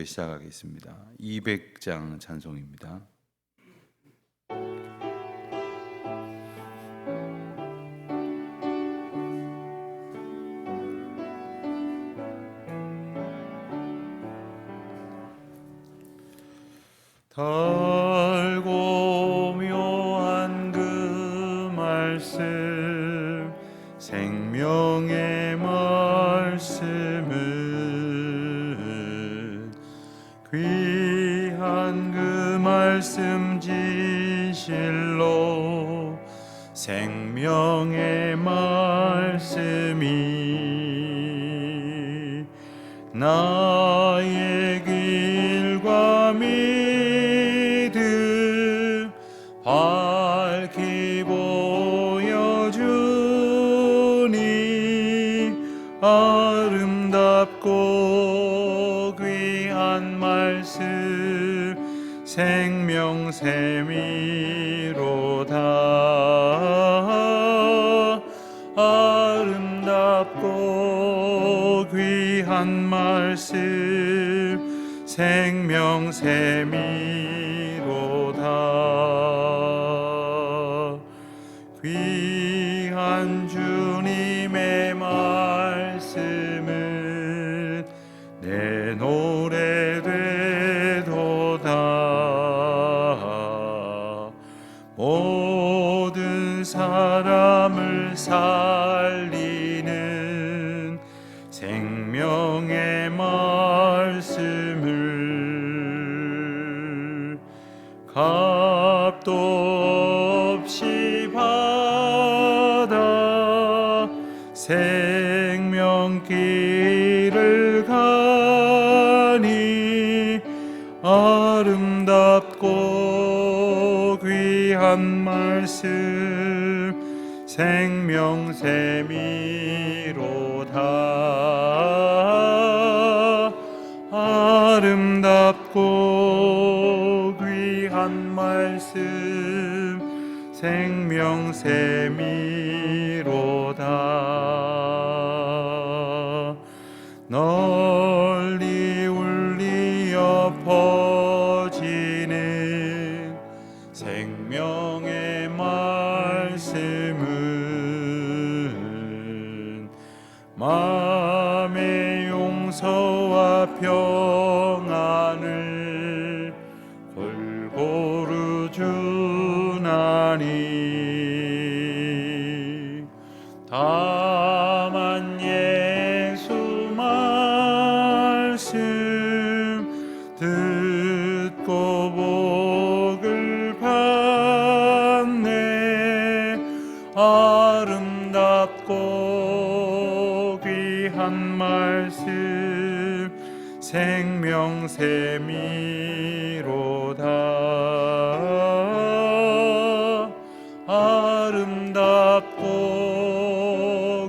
시작하겠습니다. 200장 찬송입니다. 달고 묘한 그 말씀, 생명의 말씀은 귀한 그 말씀 진실로 생명의 말씀이 나의 길과 믿음 밝히 보여주니 아름답고 귀한 말씀 생명샘이로다. 아름답고 귀한 말씀 생명샘이로다. 귀한 주님의 말씀은 내 노래 되도다. 모든 사람을 살리는 생명의 말씀을 값도 없이 받아 생명길을 가니 아름답고 귀한 말씀 생명샘이로다. 아름답고 귀한 말씀 생명샘이로다. 널리 울리어 퍼지는 생명의 말씀은 마음의 용서와 평안을 골고루 주나니 다만 예수 말씀 듣고 복을 받네. 아름답고 귀한 말씀 생명샘이로다. 아름답고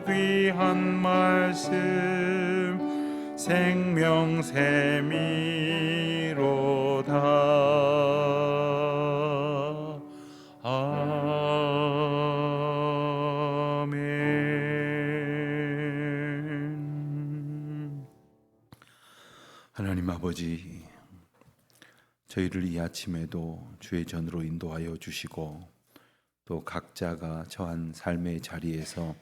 귀한 말씀 생명샘이로다. 아멘. 하나님 아버지, 저희를 이 아침에도 주의 전으로 인도하여 주시고 또 각자가 처한 삶의 자리에서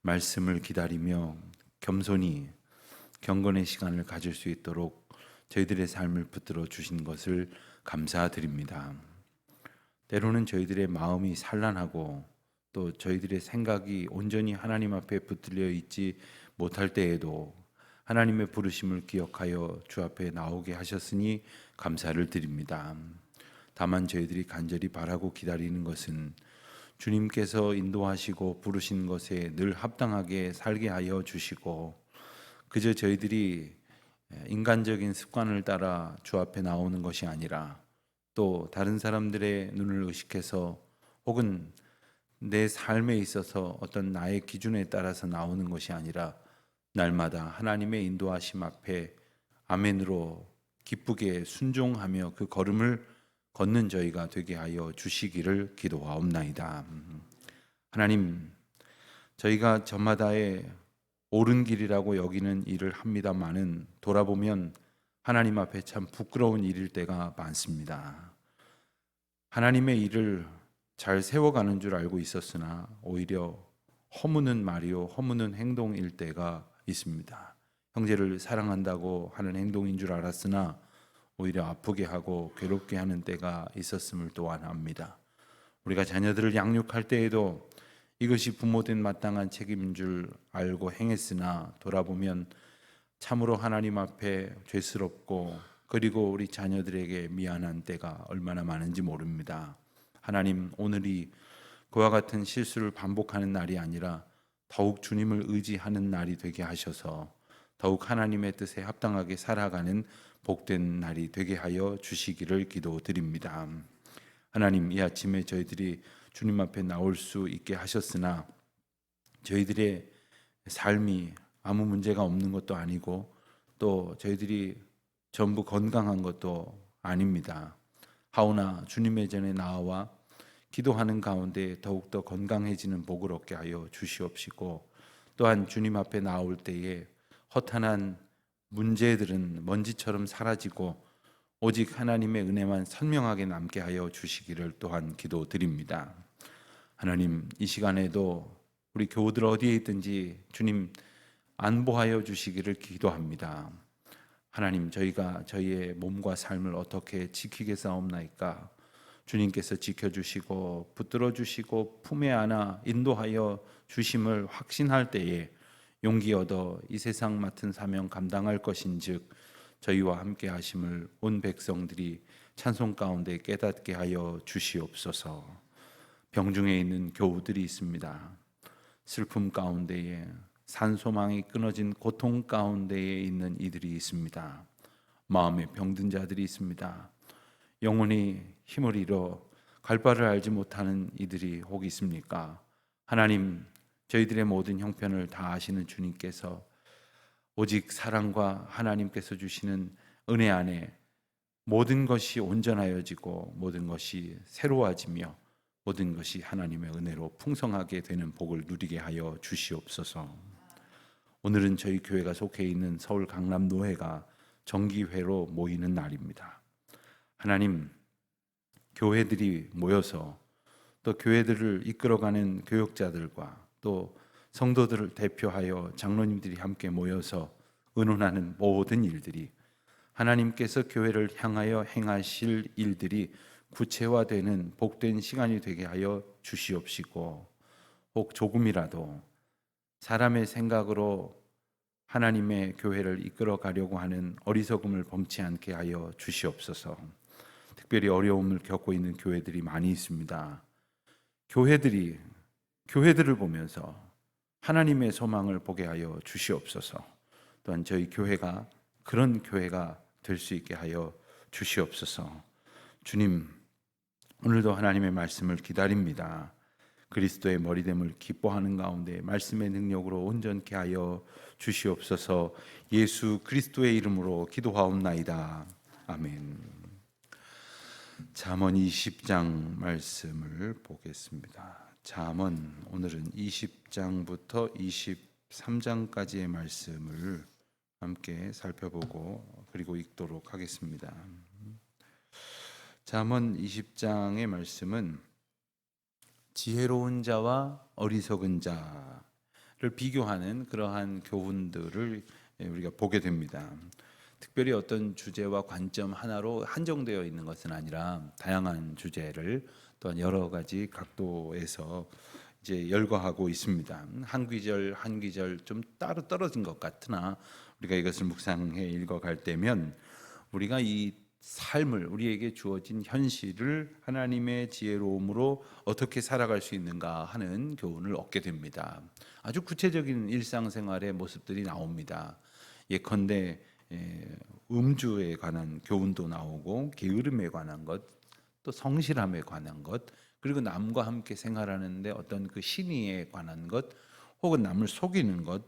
말씀을 기다리며 겸손히 경건의 시간을 가질 수 있도록 저희들의 삶을 붙들어 주신 것을 감사드립니다. 때로는 저희들의 마음이 산란하고 또 저희들의 생각이 온전히 하나님 앞에 붙들려 있지 못할 때에도 하나님의 부르심을 기억하여 주 앞에 나오게 하셨으니 감사를 드립니다. 다만 저희들이 간절히 바라고 기다리는 것은 주님께서 인도하시고 부르신 것에 늘 합당하게 살게 하여 주시고, 그저 저희들이 인간적인 습관을 따라 주 앞에 나오는 것이 아니라 또 다른 사람들의 눈을 의식해서 혹은 내 삶에 있어서 어떤 나의 기준에 따라서 나오는 것이 아니라 날마다 하나님의 인도하심 앞에 아멘으로 기쁘게 순종하며 그 걸음을 걷는 저희가 되게 하여 주시기를 기도하옵나이다. 하나님, 저희가 저마다의 옳은 길이라고 여기는 일을 합니다마는 돌아보면 하나님 앞에 참 부끄러운 일일 때가 많습니다. 하나님의 일을 잘 세워가는 줄 알고 있었으나 오히려 허무는 말이요 허무는 행동일 때가 있습니다. 형제를 사랑한다고 하는 행동인 줄 알았으나 오히려 아프게 하고 괴롭게 하는 때가 있었음을 또한 압니다. 우리가 자녀들을 양육할 때에도 이것이 부모된 마땅한 책임인 줄 알고 행했으나 돌아보면 참으로 하나님 앞에 죄스럽고 그리고 우리 자녀들에게 미안한 때가 얼마나 많은지 모릅니다. 하나님, 오늘이 그와 같은 실수를 반복하는 날이 아니라 더욱 주님을 의지하는 날이 되게 하셔서 더욱 하나님의 뜻에 합당하게 살아가는 복된 날이 되게 하여 주시기를 기도드립니다. 하나님, 이 아침에 저희들이 주님 앞에 나올 수 있게 하셨으나 저희들의 삶이 아무 문제가 없는 것도 아니고 또 저희들이 전부 건강한 것도 아닙니다. 하오나 주님의 전에 나와 기도하는 가운데 더욱더 건강해지는 복을 얻게 하여 주시옵시고 또한 주님 앞에 나올 때에 허탄한 문제들은 먼지처럼 사라지고 오직 하나님의 은혜만 선명하게 남게 하여 주시기를 또한 기도드립니다. 하나님, 이 시간에도 우리 교우들 어디에 있든지 주님 안보하여 주시기를 기도합니다. 하나님, 저희가 저희의 몸과 삶을 어떻게 지키겠사옵나이까? 주님께서 지켜주시고 붙들어 주시고 품에 안아 인도하여 주심을 확신할 때에 용기 얻어 이 세상 맡은 사명 감당할 것인즉 저희와 함께 하심을 온 백성들이 찬송 가운데 깨닫게 하여 주시옵소서. 병중에 있는 교우들이 있습니다. 슬픔 가운데에 산소망이 끊어진 고통 가운데에 있는 이들이 있습니다. 마음에 병든 자들이 있습니다. 영혼이 힘을 잃어 갈 바를 알지 못하는 이들이 혹 있습니까? 하나님, 저희들의 모든 형편을 다 아시는 주님께서 오직 사랑과 하나님께서 주시는 은혜 안에 모든 것이 온전하여지고 모든 것이 새로워지며 모든 것이 하나님의 은혜로 풍성하게 되는 복을 누리게 하여 주시옵소서. 오늘은 저희 교회가 속해 있는 서울 강남 노회가 정기회로 모이는 날입니다. 하나님, 교회들이 모여서 또 교회들을 이끌어가는 교역자들과 또 성도들을 대표하여 장로님들이 함께 모여서 의논하는 모든 일들이 하나님께서 교회를 향하여 행하실 일들이 구체화되는 복된 시간이 되게 하여 주시옵시고 혹 조금이라도 사람의 생각으로 하나님의 교회를 이끌어 가려고 하는 어리석음을 범치 않게 하여 주시옵소서. 특별히 어려움을 겪고 있는 교회들이 많이 있습니다. 교회들을 보면서 하나님의 소망을 보게 하여 주시옵소서. 또한 저희 교회가 그런 교회가 될 수 있게 하여 주시옵소서. 주님, 오늘도 하나님의 말씀을 기다립니다. 그리스도의 머리됨을 기뻐하는 가운데 말씀의 능력으로 온전케 하여 주시옵소서. 예수 그리스도의 이름으로 기도하옵나이다. 아멘. 잠언 20장 말씀을 보겠습니다. 잠언, 오늘은 20장부터 23장까지의 말씀을 함께 살펴보고 그리고 읽도록 하겠습니다. 잠언 20장의 말씀은 지혜로운 자와 어리석은 자를 비교하는 그러한 교훈들을 우리가 보게 됩니다. 특별히 어떤 주제와 관점 하나로 한정되어 있는 것은 아니라 다양한 주제를 또한 여러 가지 각도에서 이제 열거하고 있습니다. 한 귀절 한 귀절 좀 따로 떨어진 것 같으나 우리가 이것을 묵상해 읽어갈 때면 우리가 이 삶을 우리에게 주어진 현실을 하나님의 지혜로움으로 어떻게 살아갈 수 있는가 하는 교훈을 얻게 됩니다. 아주 구체적인 일상생활의 모습들이 나옵니다. 예컨대 음주에 관한 교훈도 나오고 게으름에 관한 것, 또 성실함에 관한 것, 그리고 남과 함께 생활하는데 어떤 그 신의에 관한 것, 혹은 남을 속이는 것,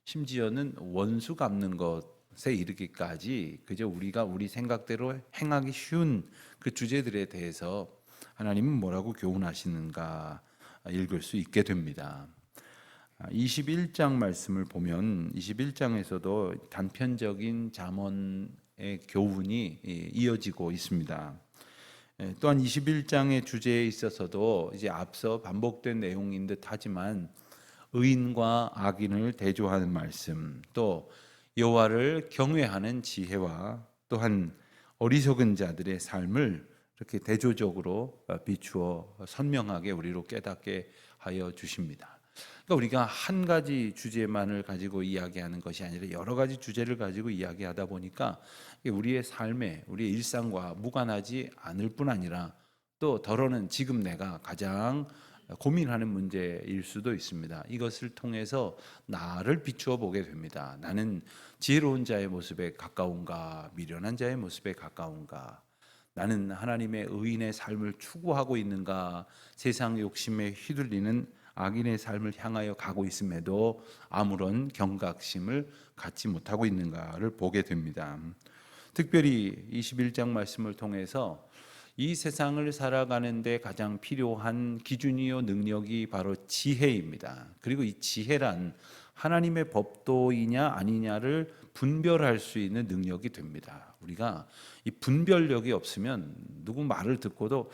심지어는 원수 갚는 것에 이르기까지 그저 우리가 우리 생각대로 행하기 쉬운 그 주제들에 대해서 하나님은 뭐라고 교훈하시는가 읽을 수 있게 됩니다. 21장 말씀을 보면 21장에서도 단편적인 잠언 교훈이 이어지고 있습니다. 또한 21장의 주제에 있어서도 이제 앞서 반복된 내용인 듯하지만 의인과 악인을 대조하는 말씀, 또 여호와를 경외하는 지혜와 또한 어리석은 자들의 삶을 이렇게 대조적으로 비추어 선명하게 우리로 깨닫게 하여 주십니다. 그러니까 우리가 한 가지 주제만을 가지고 이야기하는 것이 아니라 여러 가지 주제를 가지고 이야기하다 보니까 우리의 삶에, 우리의 일상과 무관하지 않을 뿐 아니라 또 더러는 지금 내가 가장 고민하는 문제일 수도 있습니다. 이것을 통해서 나를 비추어 보게 됩니다. 나는 지혜로운 자의 모습에 가까운가, 미련한 자의 모습에 가까운가, 나는 하나님의 의인의 삶을 추구하고 있는가, 세상 욕심에 휘둘리는 악인의 삶을 향하여 가고 있음에도 아무런 경각심을 갖지 못하고 있는가를 보게 됩니다. 특별히 21장 말씀을 통해서 이 세상을 살아가는데 가장 필요한 기준이요 능력이 바로 지혜입니다. 그리고 이 지혜란 하나님의 법도이냐 아니냐를 분별할 수 있는 능력이 됩니다. 우리가 이 분별력이 없으면 누구 말을 듣고도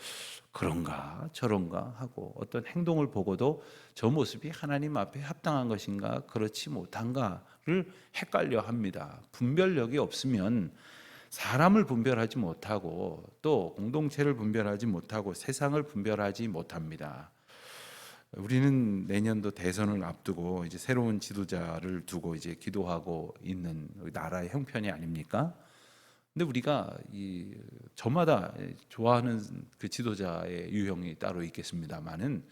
그런가 저런가 하고 어떤 행동을 보고도 저 모습이 하나님 앞에 합당한 것인가 그렇지 못한가를 헷갈려 합니다. 분별력이 없으면 사람을 분별하지 못하고 또 공동체를 분별하지 못하고 세상을 분별하지 못합니다. 우리는 내년도 대선을 앞두고 이제 새로운 지도자를 두고 이제 기도하고 있는 나라의 형편이 아닙니까? 근데 우리가 저마다 좋아하는 그 지도자의 유형이 따로 있겠습니다만은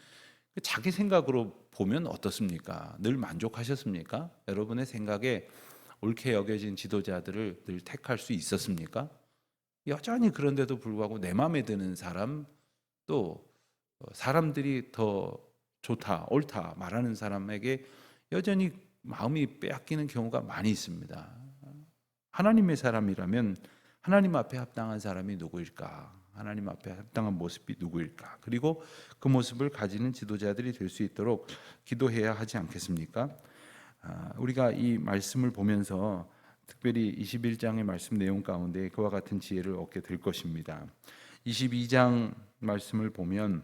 자기 생각으로 보면 어떻습니까? 늘 만족하셨습니까? 여러분의 생각에 옳게 여겨진 지도자들을 늘 택할 수 있었습니까? 여전히 그런데도 불구하고 내 마음에 드는 사람, 또 사람들이 더 좋다, 옳다 말하는 사람에게 여전히 마음이 빼앗기는 경우가 많이 있습니다. 하나님의 사람이라면 하나님 앞에 합당한 사람이 누구일까? 하나님 앞에 합당한 모습이 누구일까? 그리고 그 모습을 가지는 지도자들이 될 수 있도록 기도해야 하지 않겠습니까? 우리가 이 말씀을 보면서 특별히 21장의 말씀 내용 가운데 그와 같은 지혜를 얻게 될 것입니다. 22장 말씀을 보면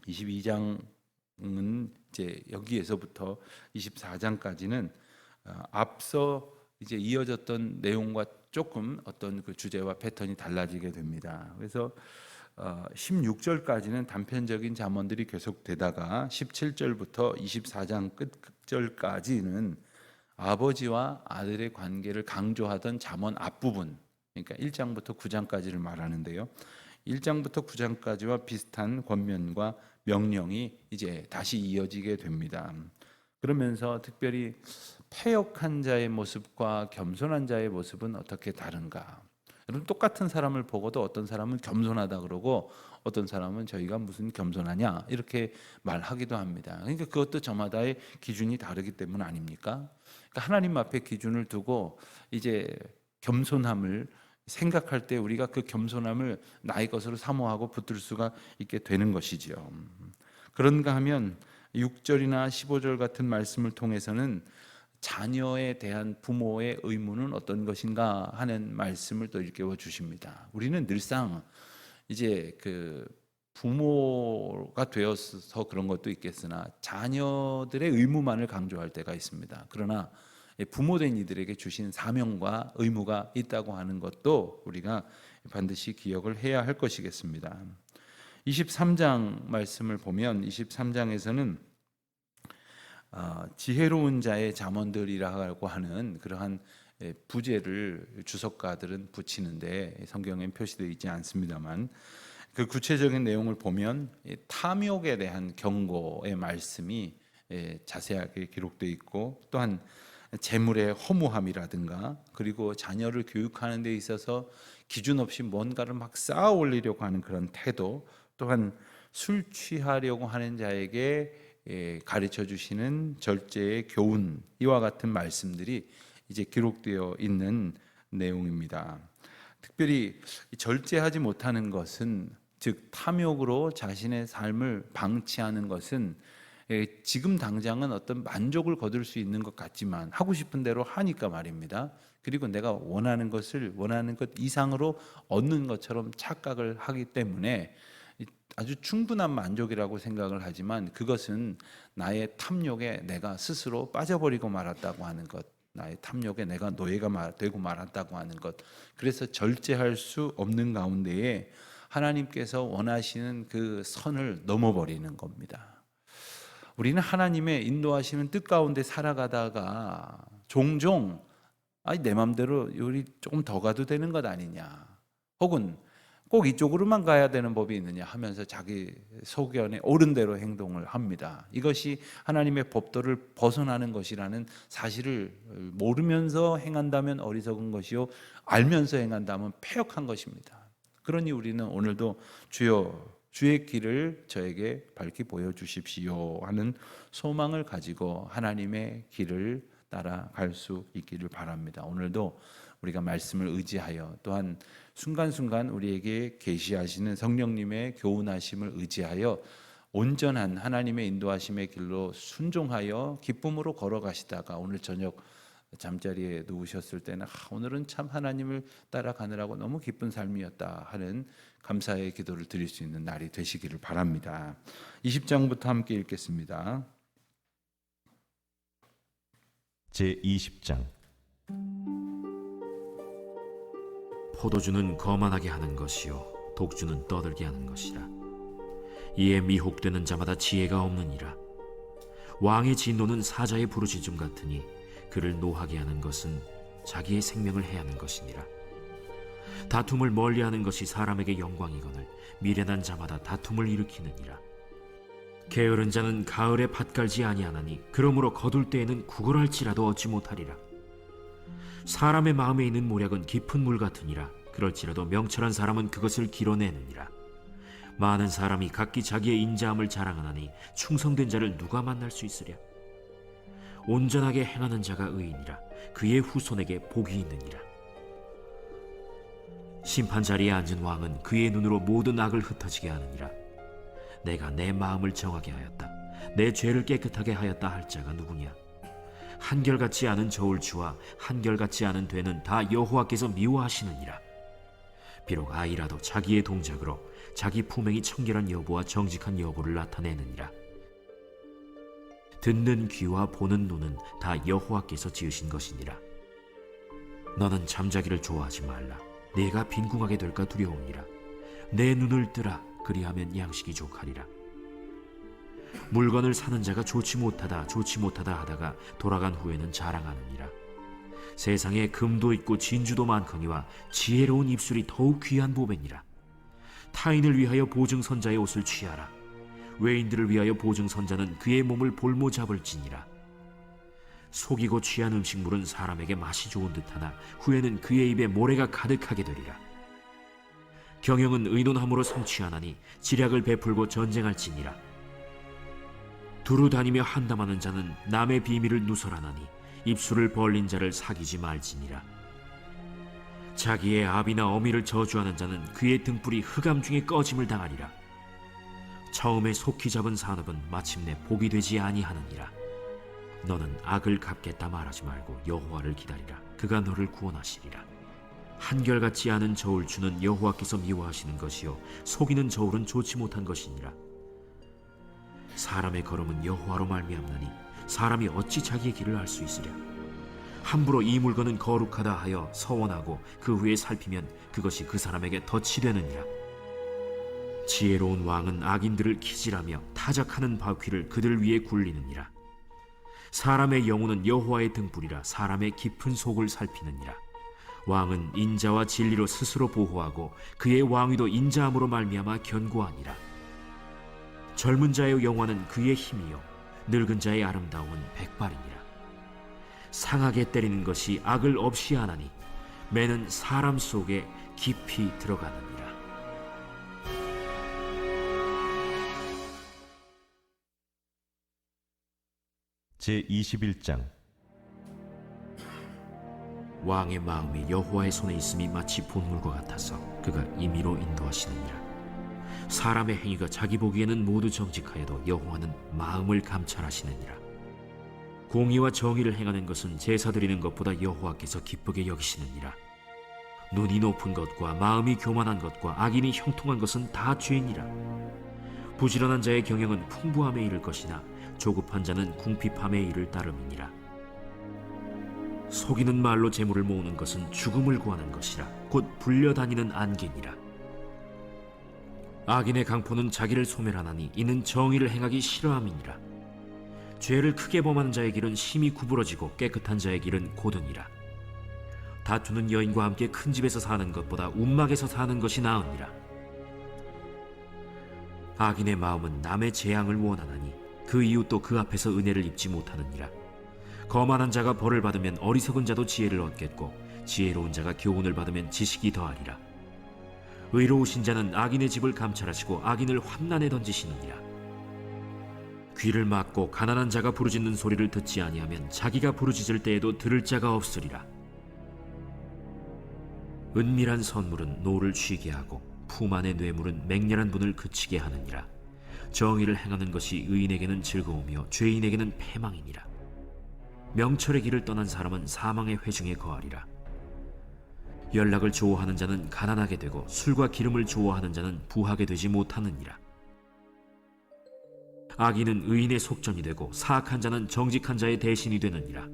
22장은 이제 여기에서부터 24장까지는 앞서 이제 이어졌던 내용과 조금 어떤 그 주제와 패턴이 달라지게 됩니다. 그래서 16절까지는 단편적인 잠언들이 계속되다가 17절부터 24장 끝절까지는 아버지와 아들의 관계를 강조하던 잠언 앞부분, 그러니까 1장부터 9장까지를 말하는데요. 1장부터 9장까지와 비슷한 권면과 명령이 이제 다시 이어지게 됩니다. 그러면서 특별히 패역한 자의 모습과 겸손한 자의 모습은 어떻게 다른가? 여러분 똑같은 사람을 보고도 어떤 사람은 겸손하다 그러고 어떤 사람은 저희가 무슨 겸손하냐 이렇게 말하기도 합니다. 그러니까 그것도 저마다의 기준이 다르기 때문 아닙니까? 그러니까 하나님 앞에 기준을 두고 이제 겸손함을 생각할 때 우리가 그 겸손함을 나의 것으로 사모하고 붙들 수가 있게 되는 것이죠. 그런가 하면 6절이나 15절 같은 말씀을 통해서는 자녀에 대한 부모의 의무는 어떤 것인가 하는 말씀을 또 일깨워 주십니다. 우리는 늘상 이제 그 부모가 되어서 그런 것도 있겠으나 자녀들의 의무만을 강조할 때가 있습니다. 그러나 부모된 이들에게 주신 사명과 의무가 있다고 하는 것도 우리가 반드시 기억을 해야 할 것이겠습니다. 23장 말씀을 보면 23장에서는 지혜로운 자의 잠언들이라고 하는 그러한 부제를 주석가들은 붙이는데 성경엔 표시되어 있지 않습니다만 그 구체적인 내용을 보면 탐욕에 대한 경고의 말씀이 자세하게 기록되어 있고 또한 재물의 허무함이라든가 그리고 자녀를 교육하는 데 있어서 기준 없이 뭔가를 막 쌓아 올리려고 하는 그런 태도 또한 술 취하려고 하는 자에게 가르쳐 주시는 절제의 교훈 이와 같은 말씀들이 이제 기록되어 있는 내용입니다. 특별히 절제하지 못하는 것은 즉 탐욕으로 자신의 삶을 방치하는 것은 지금 당장은 어떤 만족을 거둘 수 있는 것 같지만 하고 싶은 대로 하니까 말입니다. 그리고 내가 원하는 것 이상으로 얻는 것처럼 착각을 하기 때문에 아주 충분한 만족이라고 생각을 하지만 그것은 나의 탐욕에 내가 스스로 빠져버리고 말았다고 하는 것, 나의 탐욕에 내가 노예가 되고 말았다고 하는 것, 그래서 절제할 수 없는 가운데에 하나님께서 원하시는 그 선을 넘어버리는 겁니다. 우리는 하나님의 인도하시는 뜻 가운데 살아가다가 종종 내 맘대로 여기 조금 더 가도 되는 것 아니냐, 혹은 꼭 이쪽으로만 가야 되는 법이 있느냐 하면서 자기 소견에 옳은 대로 행동을 합니다. 이것이 하나님의 법도를 벗어나는 것이라는 사실을 모르면서 행한다면 어리석은 것이요 알면서 행한다면 패역한 것입니다. 그러니 우리는 오늘도 주여 주의 길을 저에게 밝히 보여주십시오 하는 소망을 가지고 하나님의 길을 따라갈 수 있기를 바랍니다. 오늘도 우리가 말씀을 의지하여 또한 순간순간 우리에게 계시하시는 성령님의 교훈하심을 의지하여 온전한 하나님의 인도하심의 길로 순종하여 기쁨으로 걸어가시다가 오늘 저녁 잠자리에 누우셨을 때는 오늘은 참 하나님을 따라가느라고 너무 기쁜 삶이었다 하는 감사의 기도를 드릴 수 있는 날이 되시기를 바랍니다. 20장부터 함께 읽겠습니다. 제20장. 포도주는 거만하게 하는 것이요 독주는 떠들게 하는 것이라. 이에 미혹되는 자마다 지혜가 없느니라. 왕의 진노는 사자의 부르짖음 같으니 그를 노하게 하는 것은 자기의 생명을 해하는 것이니라. 다툼을 멀리하는 것이 사람에게 영광이거늘 미련한 자마다 다툼을 일으키느니라. 게으른 자는 가을에 밭 갈지 아니하나니 그러므로 거둘 때에는 구걸할지라도 얻지 못하리라. 사람의 마음에 있는 모략은 깊은 물 같으니라. 그럴지라도 명철한 사람은 그것을 길어내느니라. 많은 사람이 각기 자기의 인자함을 자랑하나니 충성된 자를 누가 만날 수 있으랴. 온전하게 행하는 자가 의인이라. 그의 후손에게 복이 있느니라. 심판 자리에 앉은 왕은 그의 눈으로 모든 악을 흩어지게 하느니라. 내가 내 마음을 정하게 하였다. 내 죄를 깨끗하게 하였다 할 자가 누구냐. 한결같지 않은 저울추와 한결같지 않은 되는 다 여호와께서 미워하시느니라. 비록 아이라도 자기의 동작으로 자기 품행이 청결한 여부와 정직한 여부를 나타내느니라. 듣는 귀와 보는 눈은 다 여호와께서 지으신 것이니라. 너는 잠자기를 좋아하지 말라. 네가 빈궁하게 될까 두려우니라. 내 눈을 뜨라. 그리하면 양식이 족하리라. 물건을 사는 자가 좋지 못하다 하다가 돌아간 후에는 자랑하느니라. 세상에 금도 있고 진주도 많거니와 지혜로운 입술이 더욱 귀한 보배니라. 타인을 위하여 보증선자의 옷을 취하라. 외인들을 위하여 보증선자는 그의 몸을 볼모 잡을지니라. 속이고 취한 음식물은 사람에게 맛이 좋은 듯하나 후에는 그의 입에 모래가 가득하게 되리라. 경영은 의논함으로 성취하나니 지략을 베풀고 전쟁할지니라. 두루 다니며 한담하는 자는 남의 비밀을 누설하나니 입술을 벌린 자를 사귀지 말지니라. 자기의 아비나 어미를 저주하는 자는 그의 등불이 흑암 중에 꺼짐을 당하리라. 처음에 속히 잡은 산업은 마침내 복이 되지 아니하느니라. 너는 악을 갚겠다 말하지 말고 여호와를 기다리라. 그가 너를 구원하시리라. 한결같지 않은 저울추는 여호와께서 미워하시는 것이요 속이는 저울은 좋지 못한 것이니라. 사람의 걸음은 여호와로 말미암나니 사람이 어찌 자기의 길을 알 수 있으랴. 함부로 이 물건은 거룩하다 하여 서원하고 그 후에 살피면 그것이 그 사람에게 덫이 되느니라. 지혜로운 왕은 악인들을 기질하며 타작하는 바퀴를 그들 위에 굴리느니라. 사람의 영혼은 여호와의 등불이라. 사람의 깊은 속을 살피느니라. 왕은 인자와 진리로 스스로 보호하고 그의 왕위도 인자함으로 말미암아 견고하니라. 젊은 자의 영화는 그의 힘이요 늙은 자의 아름다움은 백발이니라. 상하게 때리는 것이 악을 없이 하나니 매는 사람 속에 깊이 들어가느니라. 제21장. 왕의 마음이 여호와의 손에 있음이 마치 본물과 같아서 그가 임의로 인도하시느니라. 사람의 행위가 자기 보기에는 모두 정직하여도 여호와는 마음을 감찰하시느니라. 공의와 정의를 행하는 것은 제사 드리는 것보다 여호와께서 기쁘게 여기시느니라. 눈이 높은 것과 마음이 교만한 것과 악인이 형통한 것은 다 죄니라. 부지런한 자의 경영은 풍부함에 이를 것이나 조급한 자는 궁핍함에 이를 따름이니라. 속이는 말로 재물을 모으는 것은 죽음을 구하는 것이라. 곧 불려다니는 안개니라. 악인의 강포는 자기를 소멸하나니 이는 정의를 행하기 싫어함이니라. 죄를 크게 범하는 자의 길은 심히 구부러지고 깨끗한 자의 길은 고드니라. 다투는 여인과 함께 큰 집에서 사는 것보다 움막에서 사는 것이 나으니라. 악인의 마음은 남의 재앙을 원하나니 그 이웃도 그 앞에서 은혜를 입지 못하느니라. 거만한 자가 벌을 받으면 어리석은 자도 지혜를 얻겠고 지혜로운 자가 교훈을 받으면 지식이 더하리라. 의로우신 자는 악인의 집을 감찰하시고 악인을 환난에 던지시느니라. 귀를 막고 가난한 자가 부르짖는 소리를 듣지 아니하면 자기가 부르짖을 때에도 들을 자가 없으리라. 은밀한 선물은 노를 쉬게 하고 품 안의 뇌물은 맹렬한 분을 그치게 하느니라. 정의를 행하는 것이 의인에게는 즐거우며 죄인에게는 패망이니라. 명철의 길을 떠난 사람은 사망의 회중에 거하리라. 연락을 좋아하는 자는 가난하게 되고 술과 기름을 좋아하는 자는 부하게 되지 못하느니라. 악인은 의인의 속전이 되고 사악한 자는 정직한 자의 대신이 되느니라.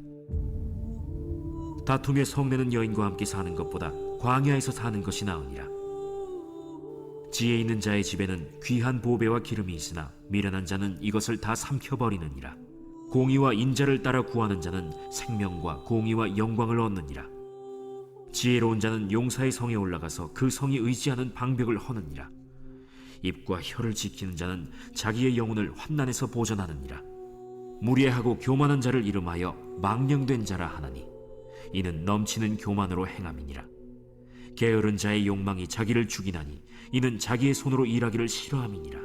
다툼에 성내는 여인과 함께 사는 것보다 광야에서 사는 것이 나으니라. 지혜 있는 자의 집에는 귀한 보배와 기름이 있으나 미련한 자는 이것을 다 삼켜버리느니라. 공의와 인자를 따라 구하는 자는 생명과 공의와 영광을 얻느니라. 지혜로운 자는 용사의 성에 올라가서 그 성이 의지하는 방벽을 허느니라. 입과 혀를 지키는 자는 자기의 영혼을 환난에서 보전하느니라. 무례하고 교만한 자를 이름하여 망령된 자라 하나니 이는 넘치는 교만으로 행함이니라. 게으른 자의 욕망이 자기를 죽이나니 이는 자기의 손으로 일하기를 싫어함이니라.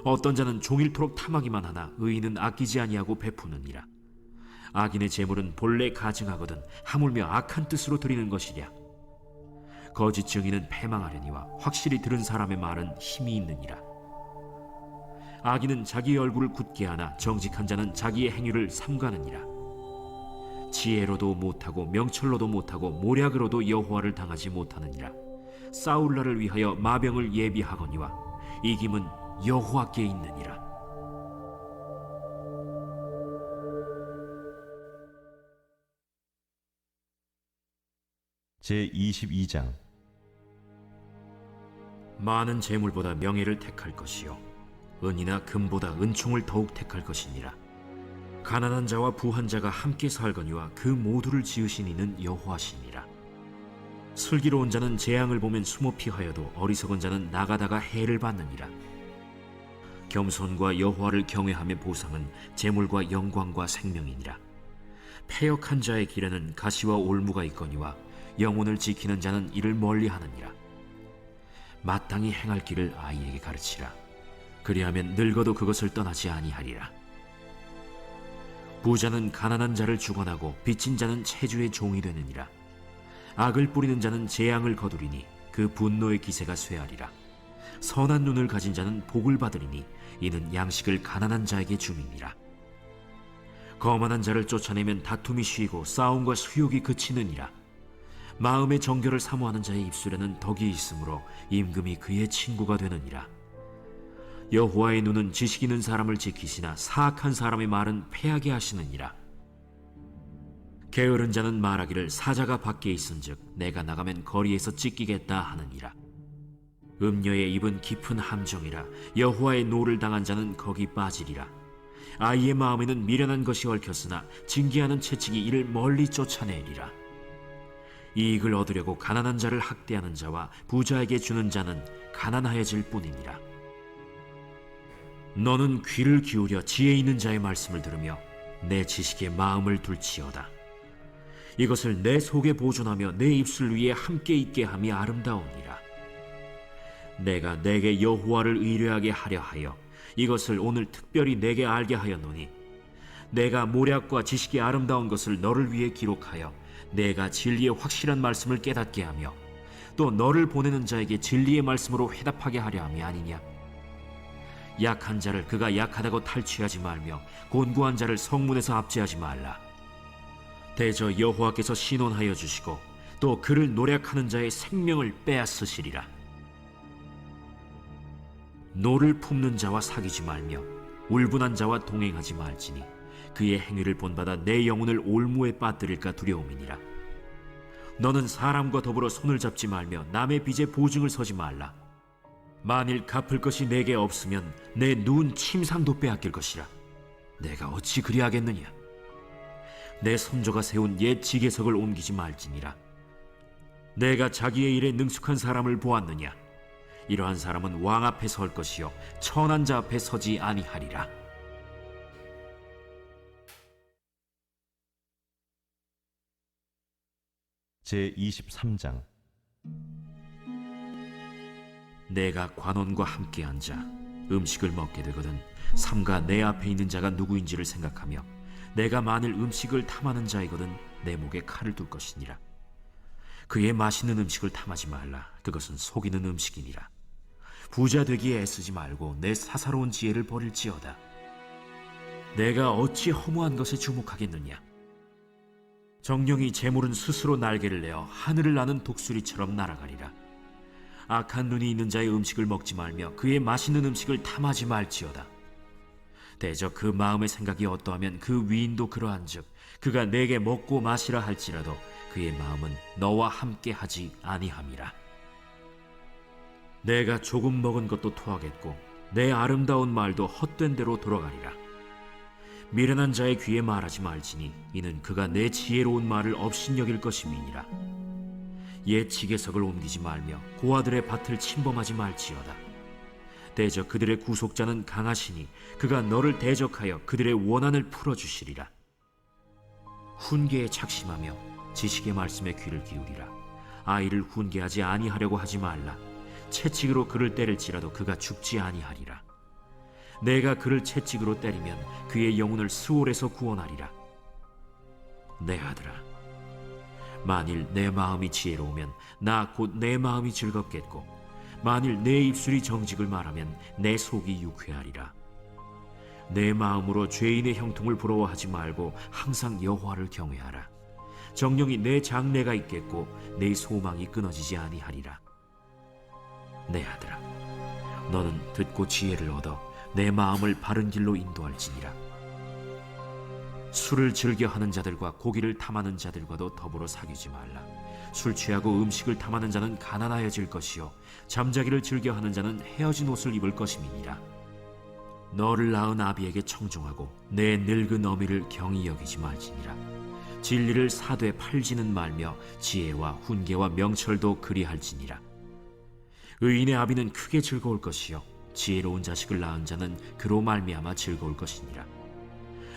어떤 자는 종일토록 탐하기만 하나 의인은 아끼지 아니하고 베푸느니라. 악인의 재물은 본래 가증하거든 하물며 악한 뜻으로 드리는 것이랴. 거짓 증인은 패망하려니와 확실히 들은 사람의 말은 힘이 있느니라. 악인은 자기의 얼굴을 굳게 하나 정직한 자는 자기의 행위를 삼가느니라. 지혜로도 못하고 명철로도 못하고 모략으로도 여호와를 당하지 못하느니라. 싸울 날을 위하여 마병을 예비하거니와 이김은 여호와께 있느니라. 제22장. 많은 재물보다 명예를 택할 것이요 은이나 금보다 은총을 더욱 택할 것이니라. 가난한 자와 부한 자가 함께 살거니와 그 모두를 지으신 이는 여호와시니라. 슬기로운 자는 재앙을 보면 숨어 피하여도 어리석은 자는 나가다가 해를 받느니라. 겸손과 여호와를 경외함의 보상은 재물과 영광과 생명이니라. 패역한 자의 길에는 가시와 올무가 있거니와 영혼을 지키는 자는 이를 멀리하느니라. 마땅히 행할 길을 아이에게 가르치라. 그리하면 늙어도 그것을 떠나지 아니하리라. 부자는 가난한 자를 주관하고 빚진 자는 체주의 종이 되느니라. 악을 뿌리는 자는 재앙을 거두리니 그 분노의 기세가 쇠하리라. 선한 눈을 가진 자는 복을 받으리니 이는 양식을 가난한 자에게 줌이니라. 거만한 자를 쫓아내면 다툼이 쉬고 싸움과 수욕이 그치느니라. 마음의 정결을 사모하는 자의 입술에는 덕이 있으므로 임금이 그의 친구가 되느니라. 여호와의 눈은 지식 있는 사람을 지키시나 사악한 사람의 말은 패하게 하시느니라. 게으른 자는 말하기를 사자가 밖에 있은즉 내가 나가면 거리에서 찢기겠다 하느니라. 음녀의 입은 깊은 함정이라. 여호와의 노를 당한 자는 거기 빠지리라. 아이의 마음에는 미련한 것이 얽혔으나 징계하는 채찍이 이를 멀리 쫓아내리라. 이익을 얻으려고 가난한 자를 학대하는 자와 부자에게 주는 자는 가난하여질 뿐이니라. 너는 귀를 기울여 지혜 있는 자의 말씀을 들으며 내 지식에 마음을 둘지어다. 이것을 내 속에 보존하며 내 입술 위에 함께 있게 함이 아름다우니라. 내가 내게 여호와를 의뢰하게 하려 하여 이것을 오늘 특별히 내게 알게 하였노니 내가 모략과 지식이 아름다운 것을 너를 위해 기록하여 내가 진리의 확실한 말씀을 깨닫게 하며 또 너를 보내는 자에게 진리의 말씀으로 회답하게 하려 함이 아니냐? 약한 자를 그가 약하다고 탈취하지 말며 곤고한 자를 성문에서 압제하지 말라. 대저 여호와께서 신원하여 주시고 또 그를 노략하는 자의 생명을 빼앗으시리라. 노를 품는 자와 사귀지 말며 울분한 자와 동행하지 말지니 그의 행위를 본받아 내 영혼을 올무에 빠뜨릴까 두려움이니라. 너는 사람과 더불어 손을 잡지 말며 남의 빚에 보증을 서지 말라. 만일 갚을 것이 내게 없으면 내 누운 침상도 빼앗길 것이라. 내가 어찌 그리하겠느냐? 내 손조가 세운 옛 지게석을 옮기지 말지니라. 내가 자기의 일에 능숙한 사람을 보았느냐? 이러한 사람은 왕 앞에 설 것이요 천한 자 앞에 서지 아니하리라. 제23장. 내가 관원과 함께 앉아 음식을 먹게 되거든 삼가 내 앞에 있는 자가 누구인지를 생각하며 내가 만일 음식을 탐하는 자이거든 내 목에 칼을 둘 것이니라. 그의 맛있는 음식을 탐하지 말라. 그것은 속이는 음식이니라. 부자 되기에 애쓰지 말고 내 사사로운 지혜를 버릴지어다. 내가 어찌 허무한 것에 주목하겠느냐? 정령이 재물은 스스로 날개를 내어 하늘을 나는 독수리처럼 날아가리라. 악한 눈이 있는 자의 음식을 먹지 말며 그의 맛있는 음식을 탐하지 말지어다. 대저 그 마음의 생각이 어떠하면 그 위인도 그러한즉 그가 내게 먹고 마시라 할지라도 그의 마음은 너와 함께 하지 아니함이라. 내가 조금 먹은 것도 토하겠고 내 아름다운 말도 헛된 대로 돌아가리라. 미련한 자의 귀에 말하지 말지니 이는 그가 내 지혜로운 말을 업신여길 것임이니라. 옛 지게석을 옮기지 말며 고아들의 밭을 침범하지 말지어다. 대저 그들의 구속자는 강하시니 그가 너를 대적하여 그들의 원한을 풀어주시리라. 훈계에 착심하며 지식의 말씀에 귀를 기울이라. 아이를 훈계하지 아니하려고 하지 말라. 채찍으로 그를 때릴지라도 그가 죽지 아니하리라. 내가 그를 채찍으로 때리면 그의 영혼을 스올에서 구원하리라. 내 아들아, 만일 내 마음이 지혜로우면 나 곧 내 마음이 즐겁겠고 만일 내 입술이 정직을 말하면 내 속이 유쾌하리라. 내 마음으로 죄인의 형통을 부러워하지 말고 항상 여호와를 경외하라. 정령이 내 장래가 있겠고 내 소망이 끊어지지 아니하리라. 내 아들아, 너는 듣고 지혜를 얻어 내 마음을 바른 길로 인도할지니라. 술을 즐겨 하는 자들과 고기를 탐하는 자들과도 더불어 사귀지 말라. 술 취하고 음식을 탐하는 자는 가난하여질 것이요 잠자기를 즐겨 하는 자는 헤어진 옷을 입을 것임이니라. 너를 낳은 아비에게 청종하고 내 늙은 어미를 경히 여기지 말지니라. 진리를 사되 팔지는 말며 지혜와 훈계와 명철도 그리할지니라. 의인의 아비는 크게 즐거울 것이요 지혜로운 자식을 낳은 자는 그로 말미암아 즐거울 것이니라.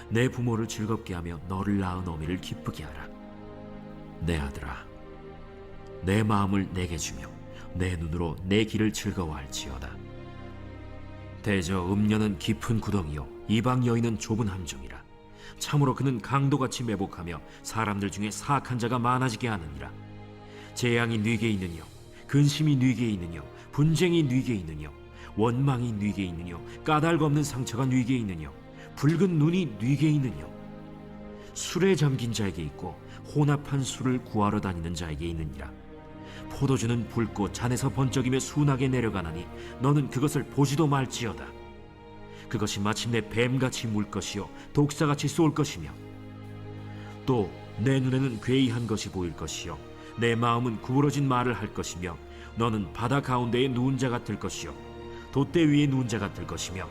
내 부모를 즐겁게 하며 너를 낳은 어미를 기쁘게 하라. 내 아들아, 내 마음을 내게 주며 내 눈으로 내 길을 즐거워할지어다. 대저 음녀는 깊은 구덩이요 이방 여인은 좁은 함정이라. 참으로 그는 강도같이 매복하며 사람들 중에 사악한 자가 많아지게 하느니라. 재앙이 네게 있느뇨, 근심이 네게 있느뇨, 분쟁이 네게 있느뇨, 원망이 네게 있느뇨, 까닭 없는 상처가 네게 있느뇨, 붉은 눈이 네게 있느뇨. 술에 잠긴 자에게 있고 혼합한 술을 구하러 다니는 자에게 있느니라. 포도주는 붉고 잔에서 번쩍이며 순하게 내려가나니 너는 그것을 보지도 말지어다. 그것이 마침내 뱀같이 물 것이요 독사같이 쏠 것이며 또 내 눈에는 괴이한 것이 보일 것이요 내 마음은 구부러진 말을 할 것이며 너는 바다 가운데에 누운 자 같을 것이요 돛대 위에 누운 자 같을 것이며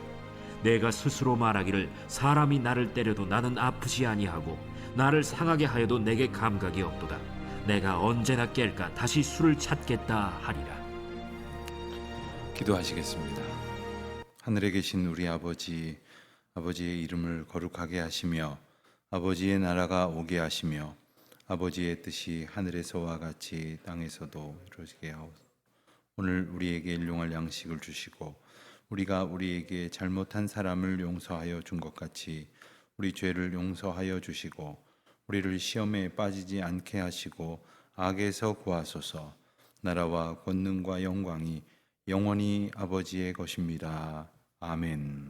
내가 스스로 말하기를 사람이 나를 때려도 나는 아프지 아니하고 나를 상하게 하여도 내게 감각이 없도다. 내가 언제나 깰까 다시 술을 찾겠다 하리라. 기도하시겠습니다. 하늘에 계신 우리 아버지, 아버지의 이름을 거룩하게 하시며 아버지의 나라가 오게 하시며 아버지의 뜻이 하늘에서와 같이 땅에서도 이루어지게 하옵소서. 오늘 우리에게 일용할 양식을 주시고 우리가 우리에게 잘못한 사람을 용서하여 준 것 같이 우리 죄를 용서하여 주시고 우리를 시험에 빠지지 않게 하시고 악에서 구하소서. 나라와 권능과 영광이 영원히 아버지의 것입니다. 아멘.